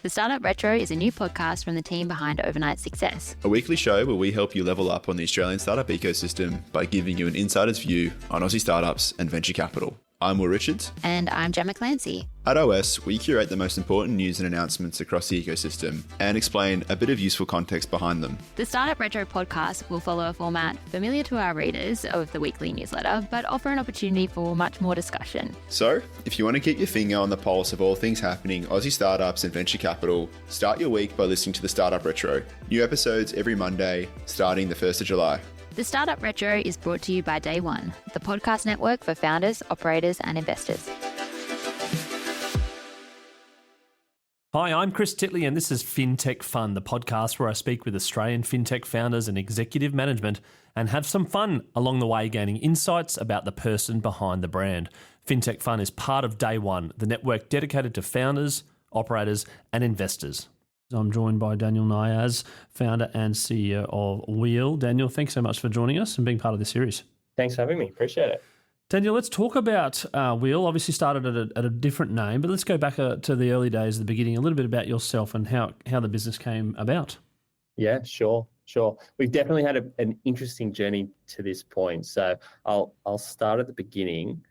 The Startup Retro is a new podcast from the team behind Overnight Success. A weekly show where we help you level up on the Australian startup ecosystem by giving you an insider's view on Aussie startups and venture capital. I'm Will Richards. And I'm Gemma Clancy. At OS, we curate the most important news and announcements across the ecosystem and explain a bit of useful context behind them. The Startup Retro podcast will follow a format familiar to our readers of the weekly newsletter, but offer an opportunity for much more discussion. So, if you want to keep your finger on the pulse of all things happening Aussie startups and venture capital, start your week by listening to the Startup Retro. New episodes every Monday, starting the 1st of July. The Startup Retro is brought to you by Day One, the podcast network for founders, operators, and investors. Hi, I'm Chris Titley, and this is Fintech Fun, the podcast where I speak with Australian fintech founders and executive management and have some fun along the way, gaining insights about the person behind the brand. Fintech Fun is part of Day One, the network dedicated to founders, operators, and investors. I'm joined by Daniel Kniaz, founder and CEO of Weel. Daniel, thanks so much for joining us and being part of the series. Thanks for having me. Appreciate it. Daniel, let's talk about Weel. Obviously started at a different name, but let's go back to the early days, the beginning, a little bit about yourself and how the business came about. Yeah, sure. We've definitely had an interesting journey to this point. So I'll start at the beginning,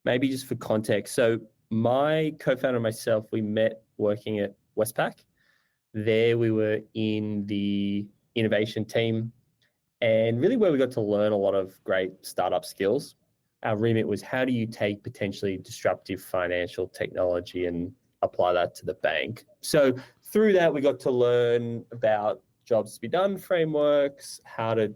maybe just for context. So my co-founder and myself, we met working at Westpac. There we were in the innovation team, and really where we got to learn a lot of great startup skills. Our remit was, how do you take potentially disruptive financial technology and apply that to the bank? So through that, we got to learn about jobs to be done frameworks, how to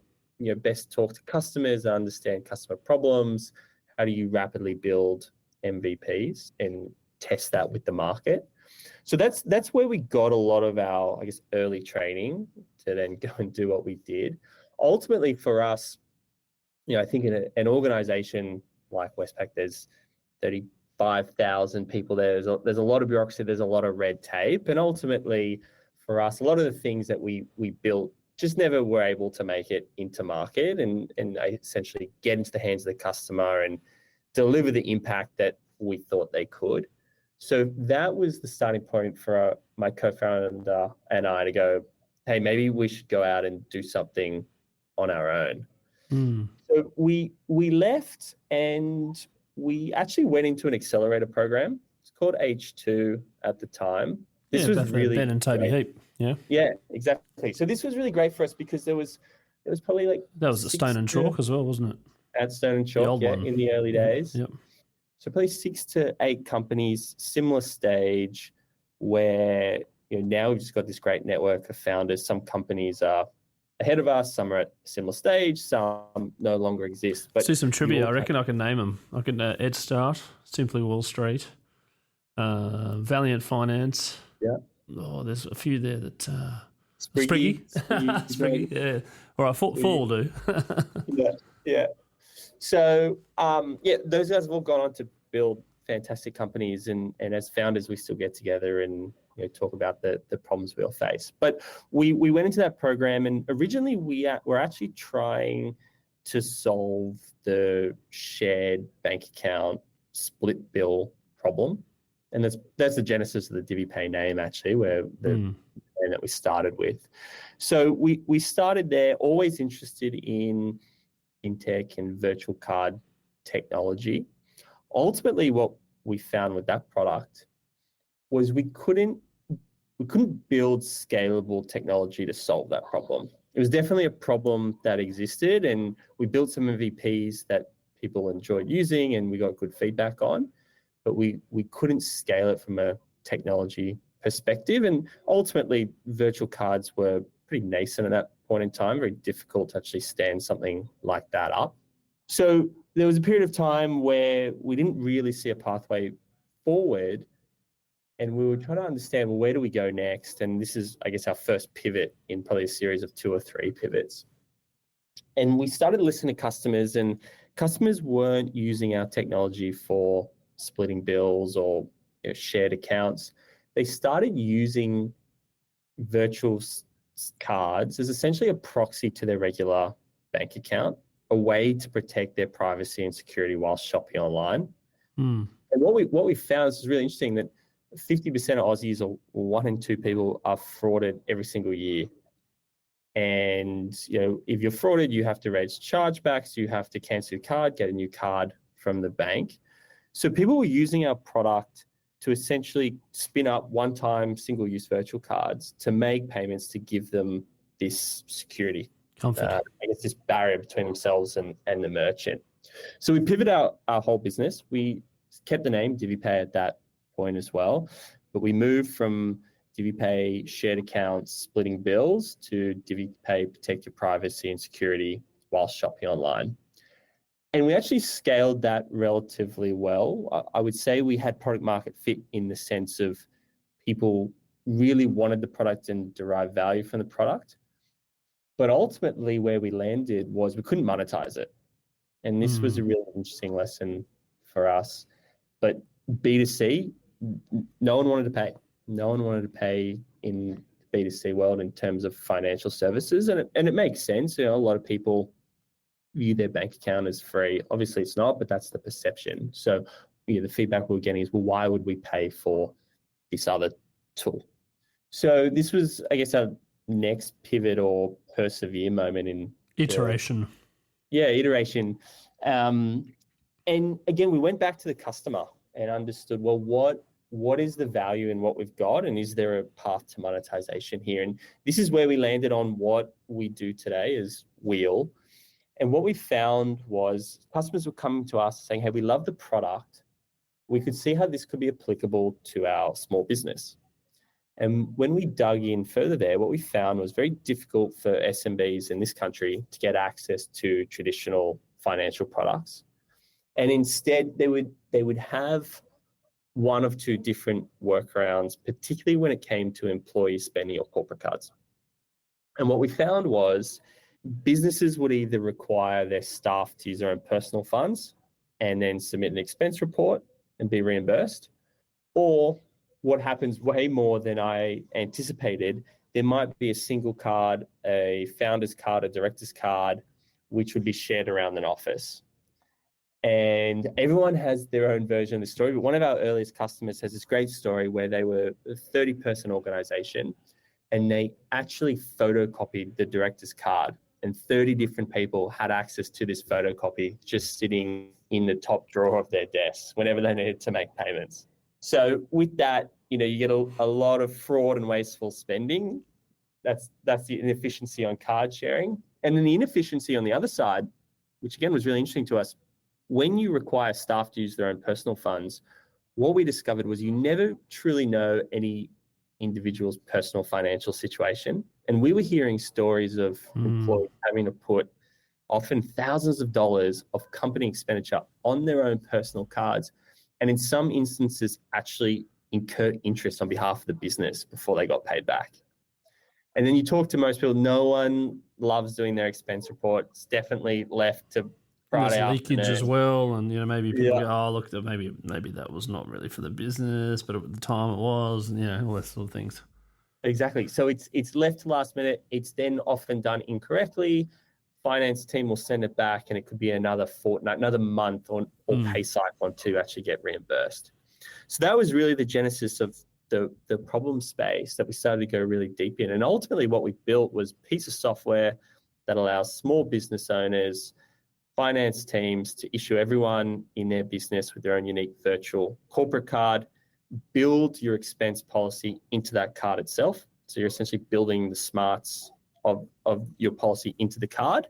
best talk to customers, understand customer problems, how do you rapidly build MVPs and test that with the market. So that's where we got a lot of our, early training to then go and do what we did. Ultimately for us, I think in an organization like Westpac, there's 35,000 people there. There's a lot of bureaucracy, there's a lot of red tape. And ultimately for us, a lot of the things that we built just never were able to make it into market and essentially get into the hands of the customer and deliver the impact that we thought they could. So that was the starting point for my co-founder and I to go, hey, maybe we should go out and do something on our own. So we left and we actually went into an accelerator program. It's called H2 at the time. This was really Ben and Toby Heap. Yeah, exactly. So this was really great for us because there was probably that was at Stone and Chalk as well, wasn't it? At Stone and Chalk, in the early days. Yep. So probably 6 to 8 companies, similar stage, where now we've just got this great network of founders. Some companies are ahead of us, some are at a similar stage, some no longer exist. But see some trivia. I reckon I can name them. I can Ed Start, Simply Wall Street, Valiant Finance. Yeah. Oh, there's a few there that Spriggy. Spriggy. Yeah. All right, four will do. Yeah. So, those guys have all gone on to build fantastic companies, and as founders, we still get together and talk about the problems we all face. But we went into that program, and originally we're actually trying to solve the shared bank account split bill problem, and that's the genesis of the DiviPay name, actually, where the name that we started with. So we started there, always interested in fintech and virtual card technology. Ultimately, what we found with that product was we couldn't build scalable technology to solve that problem. It was definitely a problem that existed, and we built some MVPs that people enjoyed using and we got good feedback on, but we couldn't scale it from a technology perspective. And ultimately, virtual cards were pretty nascent at that point in time, very difficult to actually stand something like that up. So there was a period of time where we didn't really see a pathway forward, and we were trying to understand, well, where do we go next? And this is, our first pivot in probably a series of 2 or 3 pivots. And we started listening to customers, and customers weren't using our technology for splitting bills or shared accounts. They started using virtual cards as essentially a proxy to their regular bank account, a way to protect their privacy and security while shopping online. And what we found is really interesting, that 50% of Aussies, or 1 in 2 people, are frauded every single year. And if you're frauded, you have to raise chargebacks, you have to cancel your card, get a new card from the bank. So people were using our product to essentially spin up one-time single-use virtual cards to make payments, to give them this security, Comfort. I guess this barrier between themselves and the merchant. So we pivoted our whole business. We kept the name DiviPay at that point as well, but we moved from DiviPay shared accounts splitting bills to DiviPay protect your privacy and security while shopping online. And we actually scaled that relatively well. I would say we had product market fit in the sense of people really wanted the product and derived value from the product. But ultimately where we landed was we couldn't monetize it. And this was a really interesting lesson for us. But B2C, no one wanted to pay. No one wanted to pay in the B2C world in terms of financial services. And it makes sense. A lot of people view their bank account as free. Obviously it's not, but that's the perception. So the feedback we were getting is, well, why would we pay for this other tool? So this was, I guess, our next pivot or persevere moment in iteration. Iteration. And again, we went back to the customer and understood, well, what is the value in what we've got, and is there a path to monetization here? And this is where we landed on what we do today as Weel. And what we found was customers were coming to us saying, hey, we love the product. We could see how this could be applicable to our small business. And when we dug in further there, what we found was very difficult for SMBs in this country to get access to traditional financial products. And instead, they would have one of two different workarounds, particularly when it came to employee spending or corporate cards. And what we found was businesses would either require their staff to use their own personal funds and then submit an expense report and be reimbursed. Or what happens way more than I anticipated, there might be a single card, a founder's card, a director's card, which would be shared around an office. And everyone has their own version of the story. But one of our earliest customers has this great story where they were a 30-person organization and they actually photocopied the director's card, and 30 different people had access to this photocopy just sitting in the top drawer of their desk whenever they needed to make payments. So with that, you get a lot of fraud and wasteful spending. That's the inefficiency on card sharing. And then the inefficiency on the other side, which again was really interesting to us, when you require staff to use their own personal funds, what we discovered was you never truly know any individual's personal financial situation. And we were hearing stories of employees having to put often thousands of dollars of company expenditure on their own personal cards, and in some instances actually incur interest on behalf of the business before they got paid back. And then you talk to most people, no one loves doing their expense report. It's definitely left to Friday There's leakage as well, and maybe people go, oh look, maybe that was not really for the business, but at the time it was, and all those sort of things. Exactly. So it's left to last minute. It's then often done incorrectly. Finance team will send it back, and it could be another fortnight, another month, or pay cycle to actually get reimbursed. So that was really the genesis of the problem space that we started to go really deep in. And ultimately what we built was a piece of software that allows small business owners, finance teams to issue everyone in their business with their own unique virtual corporate card, build your expense policy into that card itself. So you're essentially building the smarts of your policy into the card.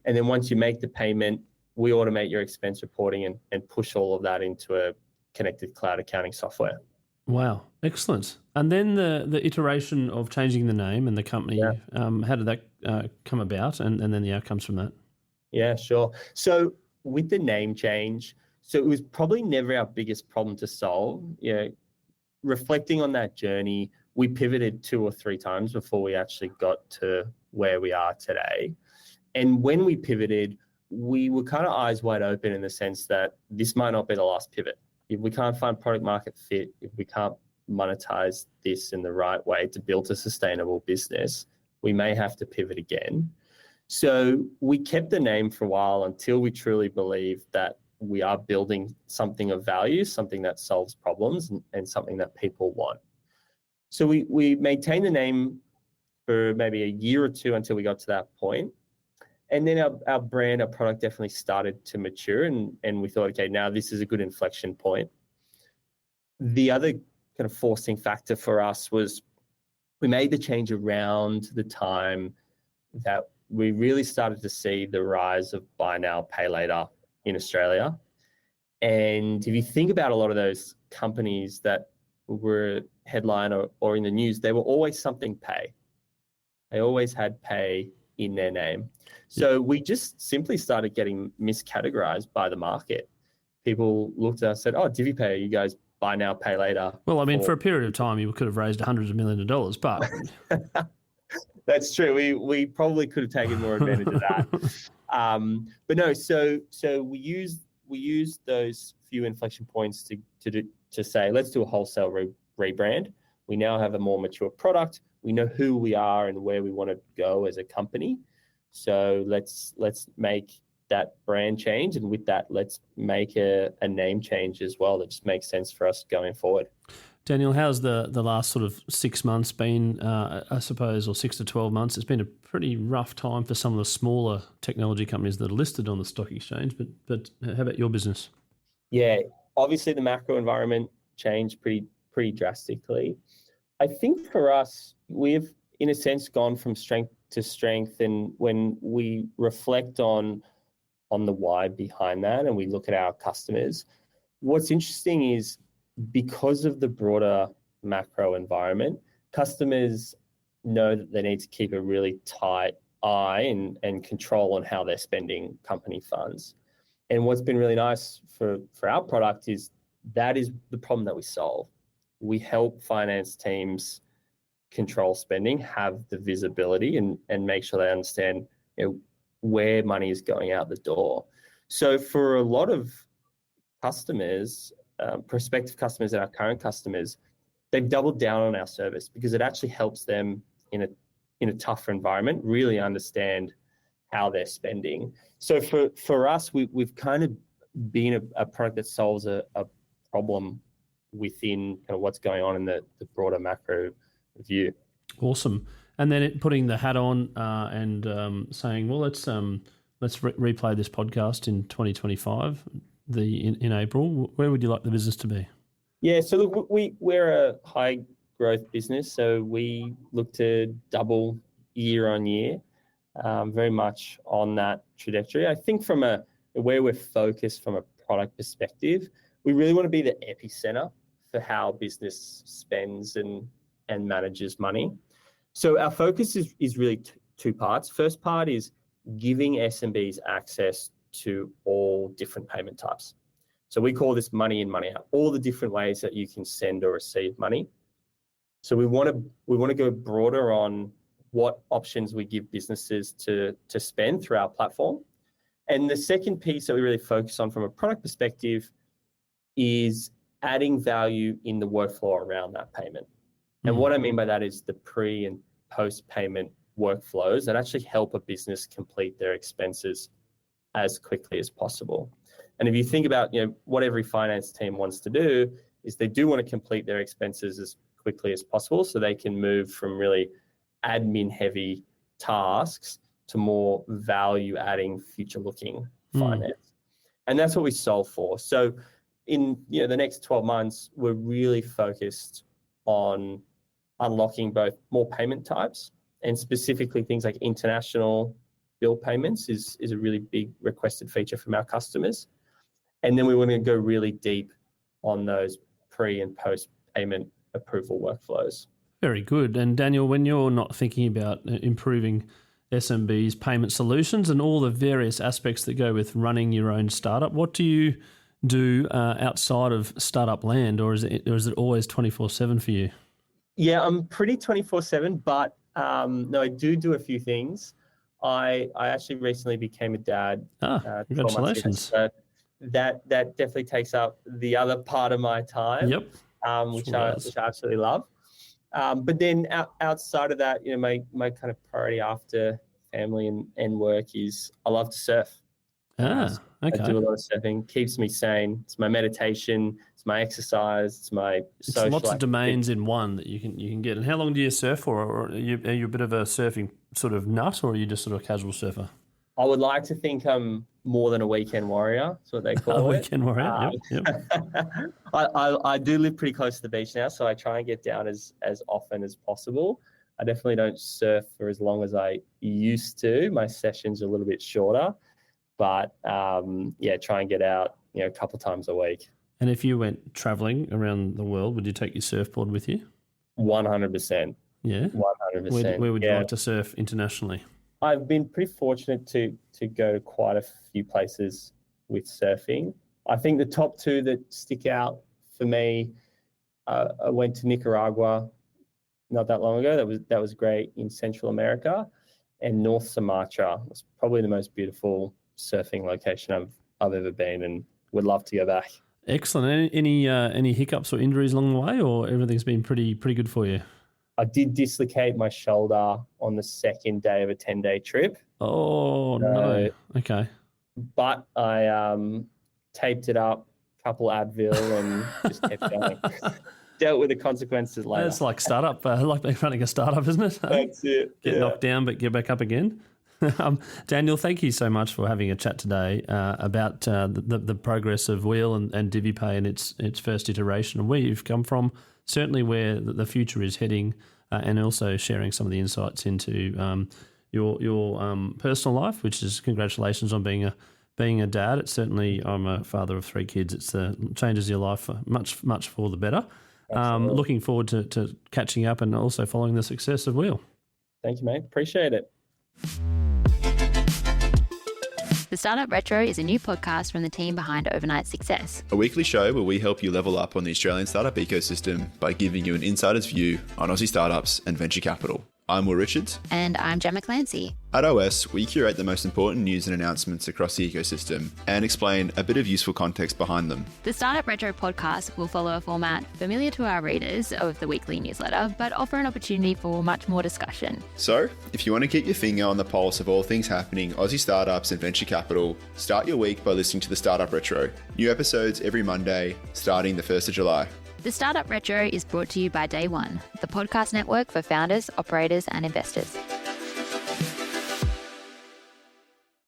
And then once you make the payment, we automate your expense reporting and push all of that into a connected cloud accounting software. Wow, excellent. And then the iteration of changing the name and the company, how did that come about, and then the outcomes from that? Yeah, sure. So with the name change, so it was probably never our biggest problem to solve. Reflecting on that journey, we pivoted 2 or 3 times before we actually got to where we are today. And when we pivoted, we were kind of eyes wide open in the sense that this might not be the last pivot. If we can't find product market fit, if we can't monetize this in the right way to build a sustainable business, we may have to pivot again. So we kept the name for a while until we truly believed that we are building something of value, something that solves problems and something that people want. So we maintained the name for maybe a year or two until we got to that point. And then our brand, our product definitely started to mature, and we thought, okay, now this is a good inflection point. The other kind of forcing factor for us was we made the change around the time that we really started to see the rise of buy now, pay later in Australia. And if you think about a lot of those companies that were headline or in the news, they were always something pay. They always had pay in their name. So we just simply started getting miscategorized by the market. People looked at us and said, oh, DiviPay, you guys buy now, pay later. Well, I mean, for a period of time, you could have raised hundreds of millions of dollars, but... That's true. We probably could have taken more advantage of that. But no, so we used those few inflection points to say, let's do a wholesale rebrand. We now have a more mature product. We know who we are and where we want to go as a company. So let's make that brand change, and with that, let's make a name change as well that just makes sense for us going forward. Daniel, how's the last sort of 6 months been, I suppose, or 6 to 12 months? It's been a pretty rough time for some of the smaller technology companies that are listed on the stock exchange, but how about your business? Yeah, obviously the macro environment changed pretty drastically. I think for us, we've, in a sense, gone from strength to strength, and when we reflect on the why behind that and we look at our customers, what's interesting is because of the broader macro environment, customers know that they need to keep a really tight eye and control on how they're spending company funds. And what's been really nice for our product is that is the problem that we solve. We help finance teams control spending, have the visibility, and make sure they understand, where money is going out the door. So for a lot of customers, prospective customers and our current customers, they've doubled down on our service because it actually helps them in a tougher environment really understand how they're spending. So for us, we've kind of been a product that solves a problem within kind of what's going on in the broader macro view. Awesome. And then putting the hat on and saying, well, let's replay this podcast in 2025, in April. Where would you like the business to be? Yeah, so look, we're a high growth business, so we look to double year on year, very much on that trajectory. I think from where we're focused from a product perspective, we really want to be the epicenter for how business spends and manages money. So our focus is really two parts. First part is giving SMBs access to all different payment types. So we call this money in, money out, all the different ways that you can send or receive money. So we want to go broader on what options we give businesses to spend through our platform. And the second piece that we really focus on from a product perspective is adding value in the workflow around that payment. And what I mean by that is the pre and post payment workflows that actually help a business complete their expenses as quickly as possible. And if you think about, what every finance team wants to do is they do want to complete their expenses as quickly as possible so they can move from really admin heavy tasks to more value adding, future looking finance. And that's what we solve for. So in the next 12 months, we're really focused on unlocking both more payment types, and specifically things like international bill payments is a really big requested feature from our customers. And then we want to go really deep on those pre and post payment approval workflows. Very good. And Daniel, when you're not thinking about improving SMBs payment solutions and all the various aspects that go with running your own startup, what do you do outside of startup land, or is it always 24/7 for you? Yeah, I'm pretty 24/7, but no, I do a few things. I actually recently became a dad. Congratulations! So that definitely takes up the other part of my time. Yep. Which I absolutely love. But then outside of that, my kind of priority after family and work is I love to surf. Okay. I do a lot of surfing. Keeps me sane. It's my meditation. It's my exercise. It's my social. Lots of domains in one that you can get. And how long do you surf for? Or are you a bit of a surfing sort of nut, or are you just sort of a casual surfer? I would like to think I'm more than a weekend warrior. That's what they call it. Weekend warrior. Yep. I do live pretty close to the beach now, so I try and get down as often as possible. I definitely don't surf for as long as I used to. My sessions are a little bit shorter, but try and get out, a couple times a week. And if you went traveling around the world, would you take your surfboard with you? 100%. Yeah. 100%. Where would you like to surf internationally? I've been pretty fortunate to go to quite a few places with surfing. I think the top two that stick out for me, I went to Nicaragua not that long ago. That was great in Central America, and North Sumatra was probably the most beautiful surfing location I've ever been, and would love to go back. Excellent. Any hiccups or injuries along the way, or everything's been pretty good for you? I did dislocate my shoulder on the second day of a 10-day trip. Oh, no. Okay. But I taped it up, couple Advil, and just kept going. Dealt with the consequences later. It's like startup, like running a startup, isn't it? That's it. Get knocked down, but get back up again. Daniel, thank you so much for having a chat today about the progress of Weel and DiviPay and its first iteration and where you've come from, certainly where the future is heading, and also sharing some of the insights into your personal life, which is congratulations on being a dad. It's certainly, I'm a father of 3 kids. It's changes your life much for the better. Looking forward to catching up and also following the success of Weel. Thank you, mate. Appreciate it. The Startup Retro is a new podcast from the team behind Overnight Success. A weekly show where we help you level up on the Australian startup ecosystem by giving you an insider's view on Aussie startups and venture capital. I'm Will Richards. And I'm Gemma Clancy. At OS, we curate the most important news and announcements across the ecosystem and explain a bit of useful context behind them. The Startup Retro podcast will follow a format familiar to our readers of the weekly newsletter, but offer an opportunity for much more discussion. So, if you want to keep your finger on the pulse of all things happening Aussie startups and venture capital, start your week by listening to the Startup Retro. New episodes every Monday, starting the 1st of July. The Startup Retro is brought to you by Day One, the podcast network for founders, operators, and investors.